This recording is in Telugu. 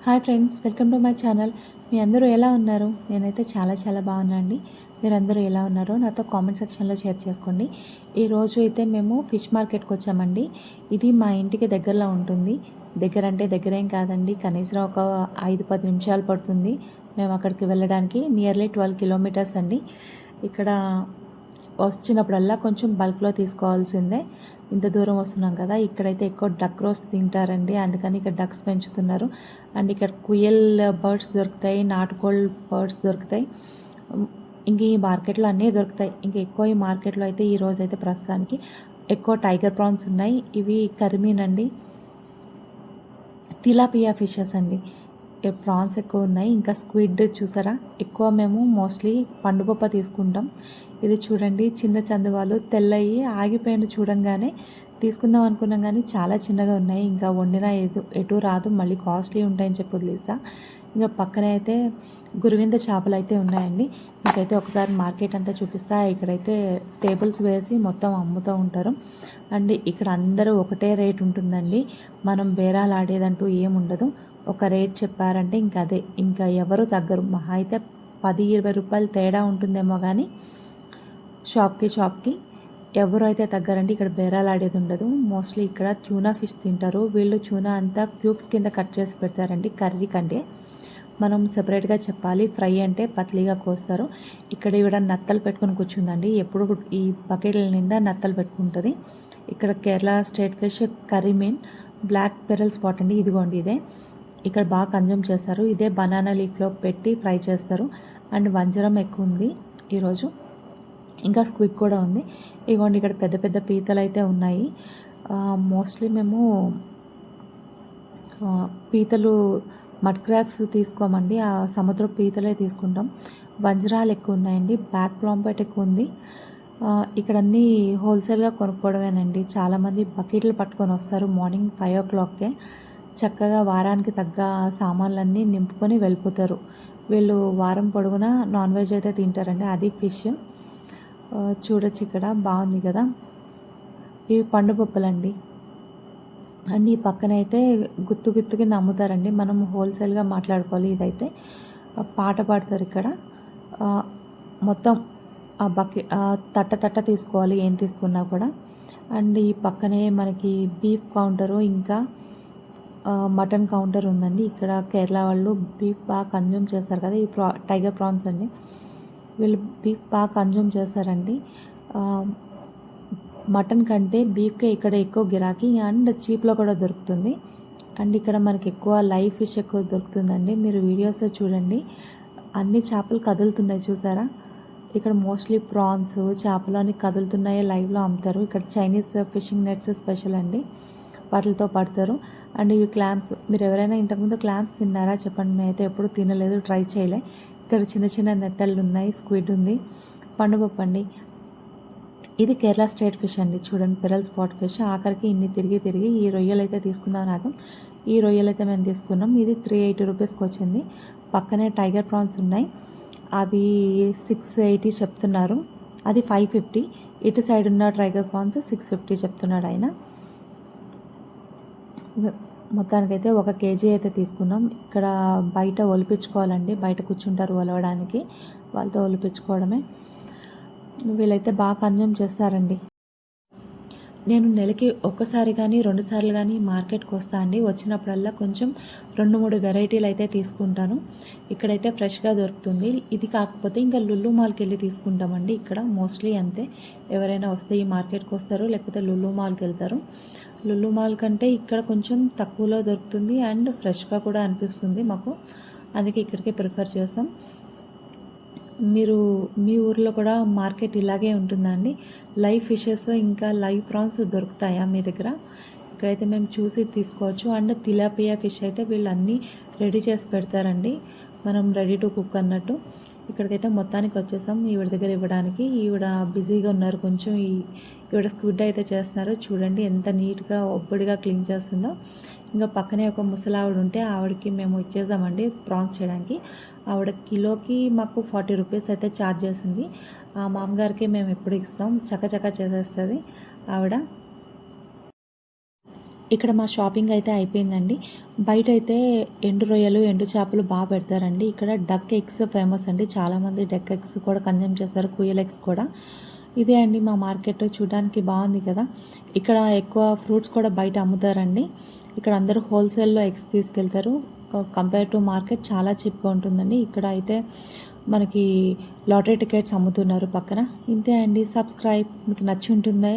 Hi friends, welcome to my channel. మీ అందరూ ఎలా ఉన్నారు? నేనైతే చాలా బాగున్నా అండి. మీరందరూ ఎలా ఉన్నారో నాతో కామెంట్ సెక్షన్లో షేర్ చేసుకోండి. ఈరోజు అయితే మేము ఫిష్ మార్కెట్కి వచ్చామండి. ఇది మా ఇంటికి దగ్గరలో ఉంటుంది. దగ్గర అంటే దగ్గరేం కాదండి, కనీసం ఒక 5-10 నిమిషాలు పడుతుంది మేము అక్కడికి వెళ్ళడానికి. నియర్లీ 12 కిలోమీటర్స్ అండి. ఇక్కడ వచ్చినప్పుడల్లా కొంచెం బల్క్లో తీసుకోవాల్సిందే. ఇంత దూరం వస్తున్నాం కదా. ఇక్కడైతే ఎక్కువ డక్ రోస్ట్ తింటారండి, అందుకని ఇక్కడ డక్స్ పెంచుతున్నారు. అండ్ ఇక్కడ కుయల్ బర్డ్స్ దొరుకుతాయి, నాటుకోల్ బర్డ్స్ దొరుకుతాయి. ఇంక ఈ మార్కెట్లో అన్నీ దొరుకుతాయి. ఇంక ఎక్కువ ఈ మార్కెట్లో అయితే ఈరోజు అయితే ప్రస్తుతానికి ఎక్కువ టైగర్ ప్రాన్స్ ఉన్నాయి. ఇవి కరిమీన్ అండి, తిలాపియా ఫిషెస్ అండి. ప్రాన్స్ ఎక్కువ ఉన్నాయి. ఇంకా స్క్విడ్ చూసారా, ఎక్కువ మేము మోస్ట్లీ పండుపప్ప తీసుకుంటాం. ఇది చూడండి, చిన్న చందువాలు తెల్లయి ఆగిపోయిన చూడంగానే తీసుకుందాం అనుకున్నాం, కానీ చాలా చిన్నగా ఉన్నాయి. ఇంకా వండిన ఎటు రాదు, మళ్ళీ కాస్ట్లీ ఉంటాయని చెప్పి వదిలేసా. ఇంకా పక్కనే అయితే గురువింద చేపలు అయితే ఉన్నాయండి. మీకైతే ఒకసారి మార్కెట్ అంతా చూపిస్తా. ఇక్కడైతే టేబుల్స్ వేసి మొత్తం అమ్ముతూ ఉంటారు. అండ్ ఇక్కడ అందరూ ఒకటే రేట్ ఉంటుందండి. మనం బేరాలు ఆడేదంటూ ఏముండదు. ఒక రేట్ చెప్పారంటే ఇంకా అదే, ఇంకా ఎవరు తగ్గరు. మహా అయితే 10-20 రూపాయలు తేడా ఉంటుందేమో, కానీ షాప్కి ఎవరు అయితే తగ్గారంటే ఇక్కడ బేరాలు ఆడేది ఉండదు. మోస్ట్లీ ఇక్కడ ట్యూనా ఫిష్ తింటారు. వీళ్ళు ట్యూనా అంతా క్యూబ్స్ కింద కట్ చేసి పెడతారండి. కర్రీ కంటే మనం సెపరేట్గా చెప్పాలి. ఫ్రై అంటే పత్లీగా కోస్తారు. ఇక్కడ ఈవిడ నత్తలు పెట్టుకొని కూర్చుందండి. ఎప్పుడు ఈ బకెట్ల నిండా నత్తలు పెట్టుకుంటుంది. ఇక్కడ Kerala state fish karimeen black pearl spot అండి. ఇదిగోండి, ఇదే ఇక్కడ బాగా కన్జ్యూమ్ చేస్తారు. ఇదే బనానా లీఫ్లో పెట్టి ఫ్రై చేస్తారు. అండ్ వంజరం ఎక్కువ ఉంది ఈరోజు. ఇంకా స్క్విడ్ కూడా ఉంది. ఇదిగోండి, ఇక్కడ పెద్ద పెద్ద పీతలు అయితే ఉన్నాయి. మోస్ట్లీ మేము పీతలు మడ్ క్రాబ్స్ తీసుకోమండి, ఆ సముద్ర పీతలే తీసుకుంటాం. వంజరాలు ఎక్కువ ఉన్నాయండి. బ్లాక్ ప్లాంపెట్ ఎక్కువ ఉంది. ఇక్కడ అన్నీ హోల్సేల్గా కొనుక్కోవడమేనండి. చాలామంది బకెట్లు పట్టుకొని వస్తారు. మార్నింగ్ 5 o'clockకే చక్కగా వారానికి తగ్గ సామాన్లన్నీ నింపుకొని వెళ్ళిపోతారు. వీళ్ళు వారం పొడుగునా నాన్ వెజ్ అయితే తింటారండి. అది ఫిష్ చూడొచ్చు, ఇక్కడ బాగుంది కదా. ఇవి పండుపప్పులండి. అండ్ ఈ పక్కన అయితే గుత్తుకి నమ్ముతారండి. మనం హోల్సేల్గా మాట్లాడుకోవాలి. ఇదైతే పాట పాడతారు ఇక్కడ. మొత్తం ఆ తట్ట తీసుకోవాలి ఏం తీసుకున్నా కూడా. అండ్ ఈ పక్కనే మనకి బీఫ్ కౌంటరు, ఇంకా మటన్ కౌంటర్ ఉందండి. ఇక్కడ కేరళ వాళ్ళు బీఫ్ బాగా కన్జ్యూమ్ చేస్తారు కదా. ఈ టైగర్ ప్రాన్స్ అండి, వీళ్ళు బీఫ్ బాగా కన్జ్యూమ్ చేస్తారండి. మటన్ కంటే బీఫ్కే ఇక్కడ ఎక్కువ గిరాకీ, అండ్ చీప్లో కూడా దొరుకుతుంది. అండ్ ఇక్కడ మనకి ఎక్కువ లైవ్ ఫిష్ ఎక్కువ దొరుకుతుందండి. మీరు వీడియోస్లో చూడండి, అన్ని చేపలు కదులుతున్నాయి చూసారా. ఇక్కడ మోస్ట్లీ ప్రాన్స్ చేపలు అన్ని కదులుతున్నాయి, లైవ్లో అమ్ముతారు. ఇక్కడ చైనీస్ ఫిషింగ్ నెట్స్ స్పెషల్ అండి, వాటితో పడతారు. అండ్ ఇవి క్లామ్స్. మీరు ఎవరైనా ఇంతకుముందు క్లామ్స్ తిన్నారా చెప్పండి. నేనైతే ఎప్పుడు తినలేదు, ట్రై చేయలే. ఇక్కడ చిన్న నెత్తళ్ళు ఉన్నాయి, స్క్విడ్ ఉంది, పండుగప్పు అండి. ఇది కేరళ స్టేట్ ఫిష్ అండి. చూడండి, పెరల్ స్పాట్ ఫిష్. ఆఖరికి ఇన్ని తిరిగి ఈ రొయ్యలు అయితే తీసుకుందాం నాకు. ఈ రొయ్యలు అయితే మేము తీసుకున్నాం. ఇది 380 రూపీస్కి వచ్చింది. పక్కనే టైగర్ ప్రాన్స్ ఉన్నాయి, అవి 680 చెప్తున్నారు. అది 550. ఇటు సైడ్ ఉన్న టైగర్ ప్రాన్స్ 650 చెప్తున్నాడు ఆయన. మొత్తానికైతే 1 kg అయితే తీసుకున్నాం. ఇక్కడ బయట ఒలిపించుకోవాలండి, బయట కూర్చుంటారు ఒలవడానికి, వాళ్ళతో ఒలిపించుకోవడమే. వీళ్ళైతే బాగా కన్జ్యూమ్ చేస్తారండి. నేను నెలకి ఒక్కసారి కానీ 2 సార్లు కానీ మార్కెట్కి వస్తా అండి. వచ్చినప్పుడల్లా కొంచెం 2-3 వెరైటీలు అయితే తీసుకుంటాను. ఇక్కడైతే ఫ్రెష్గా దొరుకుతుంది. ఇది కాకపోతే ఇంకా లుల్లు మాల్కి వెళ్ళి తీసుకుంటామండి. ఇక్కడ మోస్ట్లీ అంతే, ఎవరైనా వస్తే ఈ మార్కెట్కి వస్తారు, లేకపోతే లుల్లు మాల్కి వెళ్తారు. లుల్లు మాల్ కంటే ఇక్కడ కొంచెం తక్కువలో దొరుకుతుంది, అండ్ ఫ్రెష్గా కూడా అనిపిస్తుంది మాకు. అందుకే ఇక్కడికే ప్రిఫర్ చేస్తాం. మీరు మీ ఊర్లో కూడా మార్కెట్ ఇలాగే ఉంటుందా అండి? లైవ్ ఫిషెస్ ఇంకా లైవ్ ప్రాన్స్ దొరుకుతాయా మీ దగ్గర? ఇక్కడైతే మేము చూసి తీసుకోవచ్చు. అండ్ తిలాపియా ఫిష్ అయితే వీళ్ళు అన్నీ రెడీ చేసి పెడతారండి, మనం రెడీ టు కుక్ అన్నట్టు. ఇక్కడికైతే మొత్తానికి వచ్చేసాం ఈవిడ దగ్గర ఇవ్వడానికి. ఈవిడ బిజీగా ఉన్నారు కొంచెం. ఈవిడ స్క్విడ్ అయితే చేస్తున్నారు. చూడండి ఎంత నీట్గా ఒబ్బడిగా క్లీన్ చేస్తుందో. ఇంకా పక్కనే ఒక ముసలావిడ ఉంటే ఆవిడకి మేము ఇచ్చేసామండి ప్రాన్స్ చేయడానికి. ఆవిడ కిలోకి మాకు 40 రూపీస్ అయితే ఛార్జ్ చేసింది. ఆ మామగారికి మేము ఎప్పుడు ఇస్తాం, చకచకా చేసేస్తుంది ఆవిడ. ఇక్కడ మా షాపింగ్ అయితే అయిపోయిందండి. బయట అయితే ఎండు రొయ్యలు, ఎండు చేపలు బాగా పెడతారండి. ఇక్కడ డక్ ఎగ్స్ ఫేమస్ అండి. చాలామంది డక్ ఎగ్స్ కూడా కన్జ్యూమ్ చేస్తారు, కుయల్ ఎగ్స్ కూడా. ఇదే అండి మా మార్కెట్. చూడడానికి బాగుంది కదా. ఇక్కడ ఎక్కువ ఫ్రూట్స్ కూడా బయట అమ్ముతారండి. ఇక్కడ అందరూ హోల్సేల్లో ఎగ్స్ తీసుకెళ్తారు. కంపేర్ టు మార్కెట్ చాలా చీప్గా ఉంటుందండి. ఇక్కడ అయితే మనకి లాటరీ టికెట్స్ అమ్ముతున్నారు పక్కన. ఇంతే అండి. సబ్స్క్రైబ్. మీకు నచ్చి ఉంటుందా?